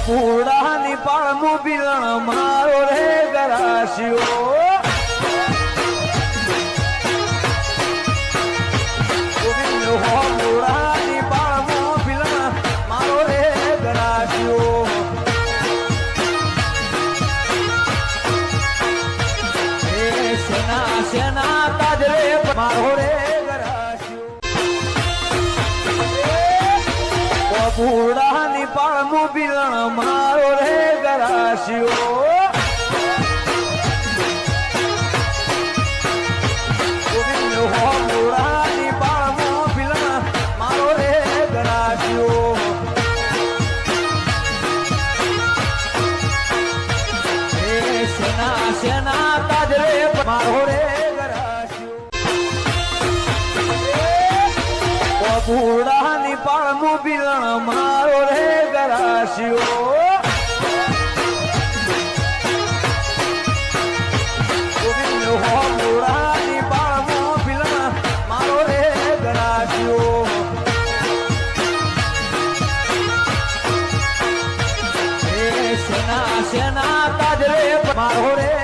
બુડાની પાળમું બિલણ મારો રે ગરાશિયો બુડાની પાળમું બિલણ મારો રે ગરાશિયો સેના સેના તાજરે મારો રે ગરાશિયો બુડાની પાળમું બિલણ મારો રે ગરાશિયો બુડાની પાળમું બિલણ મારો રે ગરાશિયો સેના સેના તાજરે મારો રે ગરાશિયો બુડાની પાળમું બિલણ મારો રે ગરાશિયો બુડાની પાળમું બિલણ મારો રે ગરાશિયો સેના સેના તાજરે મારો રે